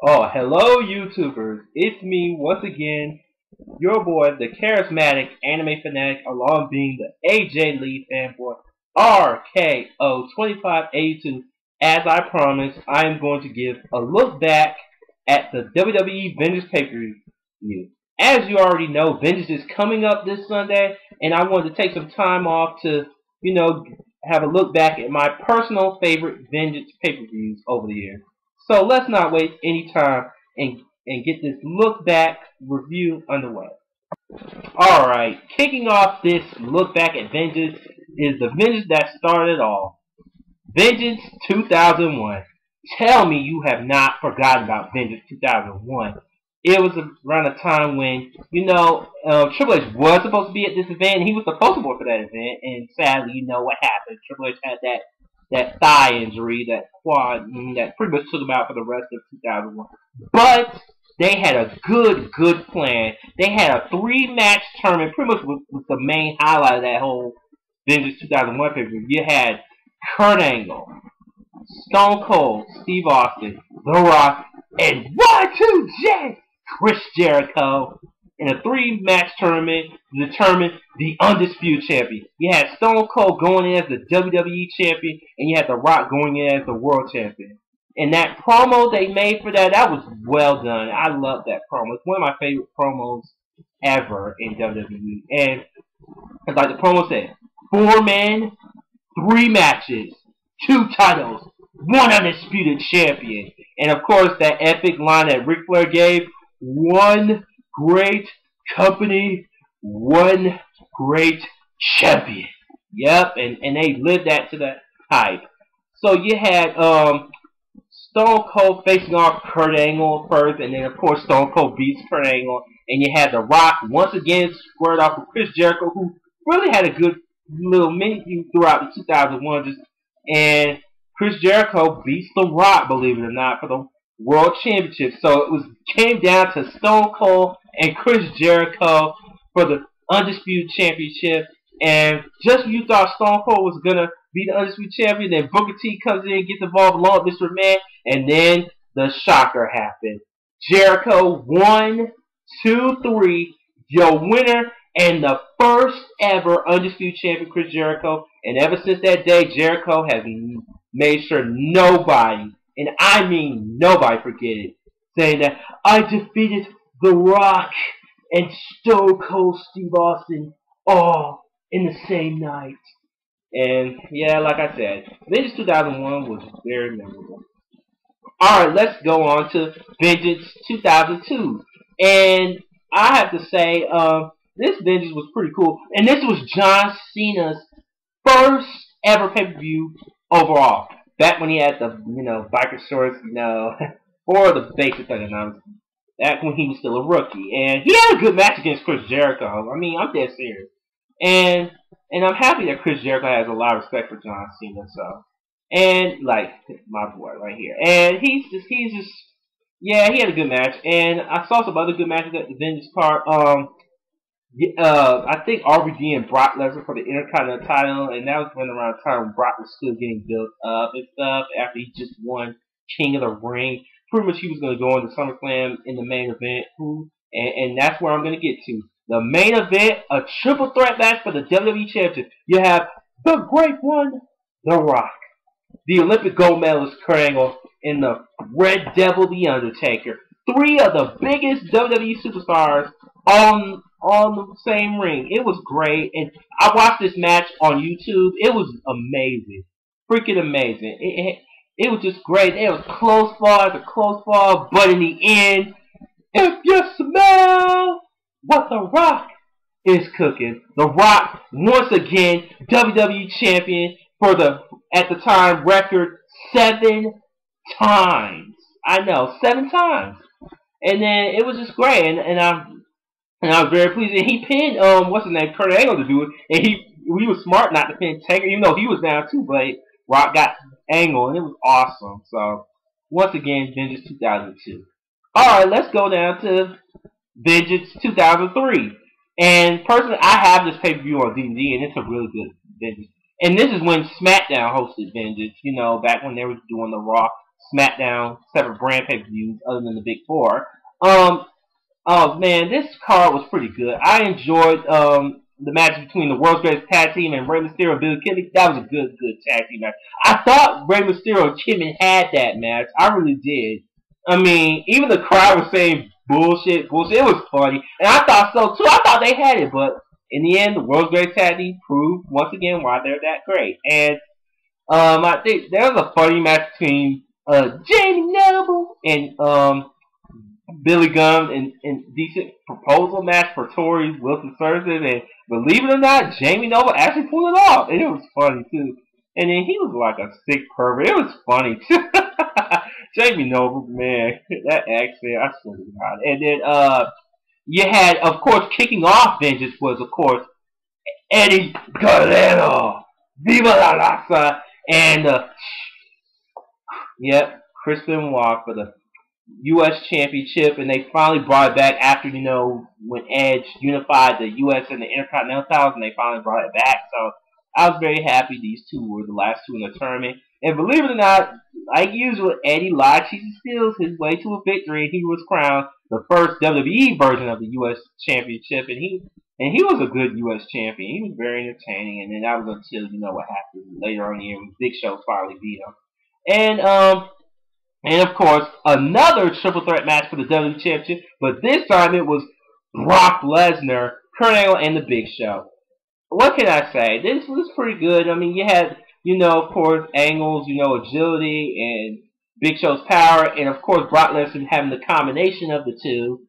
Oh, hello YouTubers. It's me once again, your boy, the charismatic anime fanatic, along being the AJ Lee fanboy, RKO2582. As I promised, I am going to give a look back at the WWE Vengeance pay-per-view. As you already know, Vengeance is coming up this Sunday, and I wanted to take some time off to, have a look back at my personal favorite Vengeance pay-per-views over the years. So let's not waste any time and get this look back review underway. Alright, kicking off this look back at Vengeance is the Vengeance that started it all. Vengeance 2001. Tell me you have not forgotten about Vengeance 2001. It was around a time when, Triple H was supposed to be at this event, and he was supposed to work for that event, and sadly, you know what happened. Triple H had that thigh injury, that quad, that pretty much took him out for the rest of 2001. But they had a good plan. They had a 3-match tournament, pretty much was the main highlight of that whole Vengeance 2001 pay-per-view. You had Kurt Angle, Stone Cold, Steve Austin, The Rock, and Y2J, Chris Jericho, in a 3-match tournament to determine the undisputed champion. You had Stone Cold going in as the WWE champion, and you had The Rock going in as the world champion. And that promo they made for that was well done. I love that promo. It's one of my favorite promos ever in WWE. And it's like the promo said, 4 men, 3 matches, 2 titles, 1 undisputed champion. And of course, that epic line that Ric Flair gave, 1 great company, 1 great champion. Yep, and they lived that to the hype. So you had Stone Cold facing off Kurt Angle first, and then of course Stone Cold beats Kurt Angle, and you had The Rock once again squared off with Chris Jericho, who really had a good little mini feud throughout the 2001, and Chris Jericho beats The Rock, believe it or not, for the World Championship. So it came down to Stone Cold and Chris Jericho for the Undisputed Championship. And just when you thought Stone Cold was going to be the Undisputed Champion, then Booker T comes in, gets involved along with Mr. McMahon, and then the shocker happened. Jericho 1, 2, 3, your winner, and the first ever Undisputed Champion, Chris Jericho. And ever since that day, Jericho has made sure nobody, and I mean nobody, forget it, saying that I defeated The Rock and Stone Cold Steve Austin all in the same night. And yeah, like I said, Vengeance 2001 was very memorable. Alright, let's go on to Vengeance 2002. And I have to say, this Vengeance was pretty cool. And this was John Cena's first ever pay-per-view overall. Back when he had the, biker shorts, or the basic thing, back when he was still a rookie. And he had a good match against Chris Jericho. I mean, I'm dead serious. And I'm happy that Chris Jericho has a lot of respect for John Cena, so. And, like, my boy right here. And he's just, yeah, he had a good match. And I saw some other good matches at the Vengeance card. I think RVD and Brock Lesnar for the Intercontinental title, and that was when around the time when Brock was still getting built up and stuff after he just won King of the Ring. Pretty much he was going to go into SummerSlam in the main event, and that's where I'm going to get to. The main event, a triple threat match for the WWE Championship. You have the Great One, The Rock, the Olympic gold medalist Kurt Angle, and the Red Devil, The Undertaker. 3 of the biggest WWE superstars on the same ring. It was great, and I watched this match on YouTube. It was amazing, freaking amazing. It was just great. It was close fall, but in the end, if you smell what The Rock is cooking, The Rock once again WWE champion for the, at the time, record 7 times. I know, 7 times. And then it was just great, and I was very pleased. And he pinned what's his name, Kurt Angle, to do it. And he was smart not to pin Taker, even though he was down too. But Rock got Angle, and it was awesome. So once again, Vengeance 2002. All right, let's go down to Vengeance 2003. And personally, I have this pay-per-view on DVD, and it's a really good Vengeance. And this is when SmackDown hosted Vengeance. Back when they were doing the Raw SmackDown separate brand pay-per-views other than the Big Four. Um, oh man, this card was pretty good. I enjoyed the match between the World's Greatest Tag Team and Rey Mysterio and Billy Kidman. That was a good tag team match. I thought Rey Mysterio and Kidman had that match. I really did. I mean, even the crowd was saying bullshit. It was funny, and I thought so too. I thought they had it, but in the end, the World's Greatest Tag Team proved once again why they're that great. And I think there was a funny match between Jamie Noble and Billy Gunn in decent proposal match for Tori Wilson Services, and believe it or not, Jamie Noble actually pulled it off, and it was funny too. And then he was like a sick pervert. It was funny too. Jamie Noble, man, that accent, I swear to God. And then you had, of course, kicking off Vengeance was, of course, Eddie Guerrero, Viva la Raza, and yep, Chris Benoit for the U.S. Championship, and they finally brought it back after, when Edge unified the U.S. and the Intercontinental titles, and they finally brought it back. So I was very happy these two were the last two in the tournament. And believe it or not, like usual, Eddie lied, cheats, and steals his way to a victory, and he was crowned the first WWE version of the U.S. Championship, and he was a good U.S. champion. He was very entertaining, and then that was until what happened later on in the year when Big Show finally beat him. And of course, another triple threat match for the WWE Championship, but this time it was Brock Lesnar, Kurt Angle, and the Big Show. What can I say? This was pretty good. I mean, you had, of course, Angle's, agility and Big Show's power, and of course, Brock Lesnar having the combination of the two.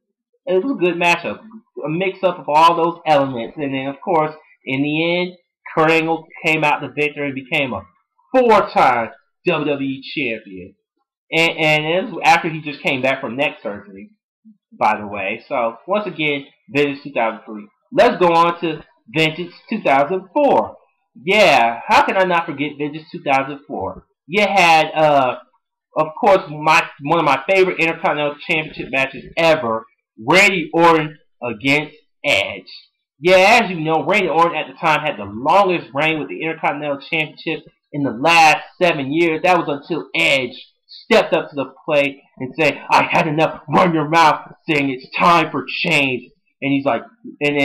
It was a good matchup, a mix-up of all those elements. And then, of course, in the end, Kurt Angle came out the victor and became a 4-time WWE champion. And it was after he just came back from neck surgery, by the way. So, once again, Vengeance 2003. Let's go on to Vengeance 2004. Yeah, how can I not forget Vengeance 2004? You had, of course, one of my favorite Intercontinental Championship matches ever, Randy Orton against Edge. Yeah, as you know, Randy Orton at the time had the longest reign with the Intercontinental Championship in the last 7 years. That was until Edge stepped up to the plate and said, "I had enough, run your mouth," saying it's time for change. And he's like, and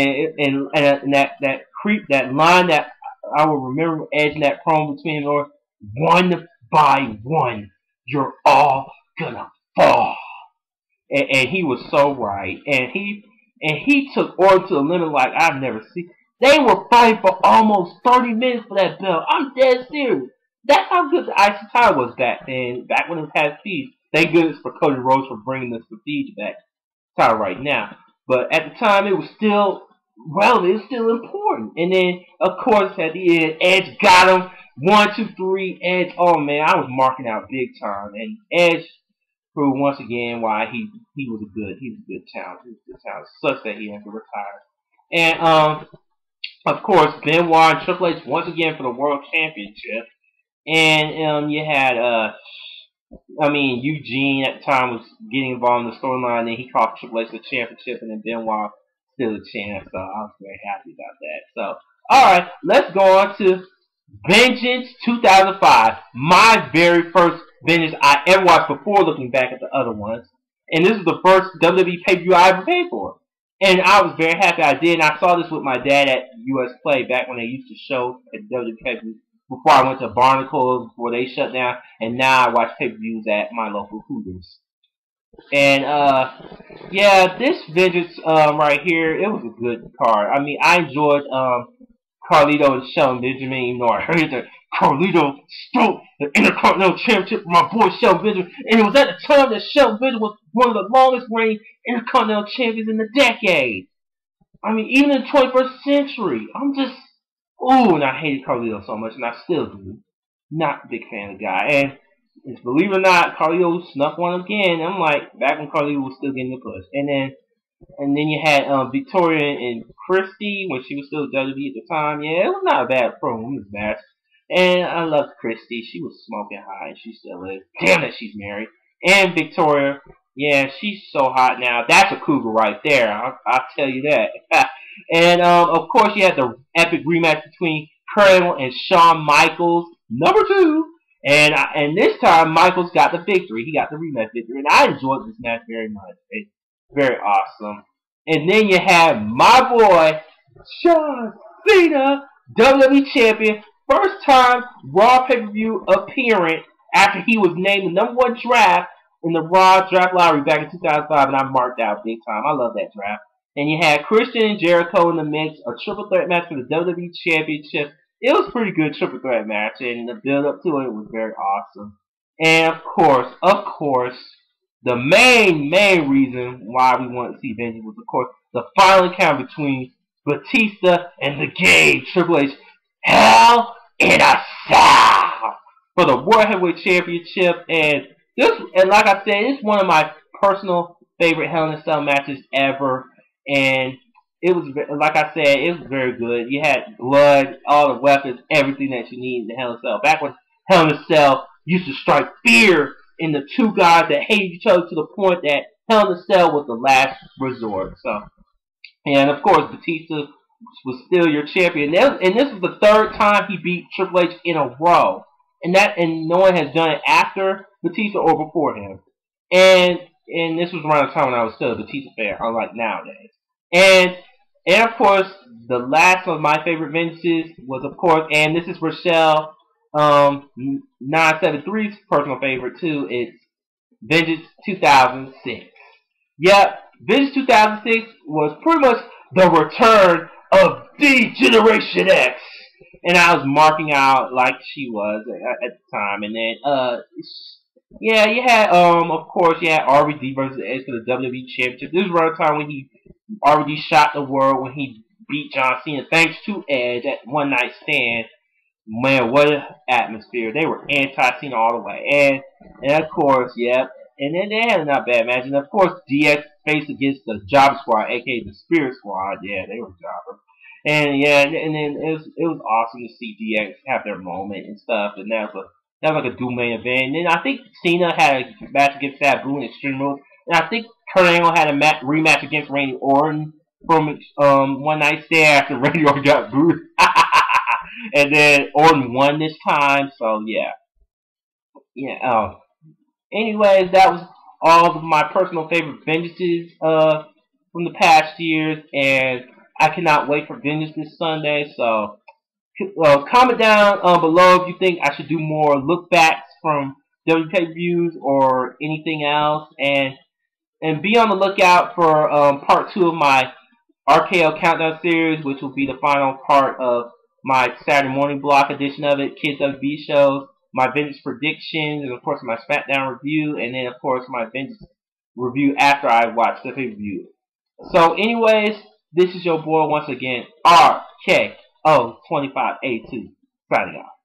that line that I will remember Edge in that promo between them, one by one, you're all gonna fall. And he was so right. And he took Orton to the limit like I've never seen. They were fighting for almost 30 minutes for that belt. I'm dead serious. That's how good the IC title was back then, back when it had Prestige. Thank goodness for Cody Rhodes for bringing this Prestige back title right now. But at the time, it was still relevant. It was still important. And then, of course, at the end, Edge got him. 1, 2, 3, Edge. Oh, man, I was marking out big time. And Edge proved once again why he was a good talent. He was a good talent, such that he had to retire. And, of course, Benoit and Triple H once again for the World Championship. And you had, Eugene at the time was getting involved in the storyline, and then he cost Triple H the championship, and then Benoit still a champ, so I was very happy about that. So, alright, let's go on to Vengeance 2005, my very first Vengeance I ever watched before looking back at the other ones. And this is the first WWE pay-per-view I ever paid for. And I was very happy I did, and I saw this with my dad at US Play back when they used to show at WWE pay-per-view. Before I went to Barnacles, before they shut down, and now I watch pay-per-views at my local Hooters. And, yeah, this Vengeance, right here, it was a good card. I mean, I enjoyed, Carlito and Shelton Benjamin, even though I heard that Carlito stole the Intercontinental Championship from my boy Shelton Benjamin, and it was at the time that Shelton Benjamin was one of the longest reigning Intercontinental Champions in the decade. I mean, even in the 21st century, and I hated Carlito so much, and I still do. Not a big fan of the guy. And believe it or not, Carlito snuck one again. I'm like, back when Carlito was still getting the push. And then you had Victoria and Christy when she was still WWE at the time. Yeah, it was not a bad women's match. And I loved Christy. She was smoking hot, and she still is. Damn it, she's married. And Victoria, yeah, she's so hot now. That's a cougar right there. I'll tell you that. And, of course, you had the epic rematch between Kurt Angle and Shawn Michaels, #2, And this time, Michaels got the victory. He got the rematch victory. And I enjoyed this match very much. It's very awesome. And then you have my boy, John Cena, WWE Champion. First time Raw pay-per-view appearance after he was named the #1 draft in the Raw Draft Lottery back in 2005. And I marked out big time. I love that draft. And you had Christian and Jericho in the mix. A triple threat match for the WWE Championship. It was a pretty good triple threat match, and the build up to it was very awesome. And of course, the main reason why we wanted to see Vengeance was, of course, the final encounter between Batista and the Game Triple H, Hell in a Cell, for the World Heavyweight Championship. And like I said, it's one of my personal favorite Hell in a Cell matches ever. And it was, like I said, it was very good. You had blood, all the weapons, everything that you need in the Hell in a Cell. Back when Hell in a Cell used to strike fear in the two guys that hated each other to the point that Hell in a Cell was the last resort. So, and of course, Batista was still your champion. And this was the third time he beat Triple H in a row. And no one has done it after Batista or before him. And this was around the time when I was still a Batista fan, unlike nowadays. And of course, the last of my favorite Vengeances was, of course, and this is Rochelle 973's personal favorite too. It's Vengeance 2006. Yep, Vengeance 2006 was pretty much the return of D-Generation X. And I was marking out like she was at the time. And then, yeah, you had, of course, you had RVD versus Edge for the WWE Championship. This was around the time when RVD shot the world when he beat John Cena thanks to Edge at One Night Stand. Man, what an atmosphere. They were anti-Cena all the way. And of course, yeah. And then they had a not bad match. And of course, DX faced against the Job Squad, aka the Spirit Squad. Yeah, they were jobbers. And yeah, and then it was awesome to see DX have their moment and stuff. And that was like a dual main event. And then I think Cena had a match against Sabu in Extreme Rules. And I think Kurt Angle had a rematch against Randy Orton from One Night Stand after Randy Orton got booed. And then Orton won this time. So yeah. Yeah. Anyways, that was all of my personal favorite Vengeances from the past years. And I cannot wait for Vengeance this Sunday. So comment down below if you think I should do more lookbacks from WWE pay-per-views or anything else, and be on the lookout for part 2 of my RKO Countdown series, which will be the final part of my Saturday morning block edition of it, Kids WB shows, my Vengeance predictions, and of course my SmackDown review, and then of course my Vengeance review after I watch the pay-per-view. So anyways, this is your boy once again, RKO25A2, signing off.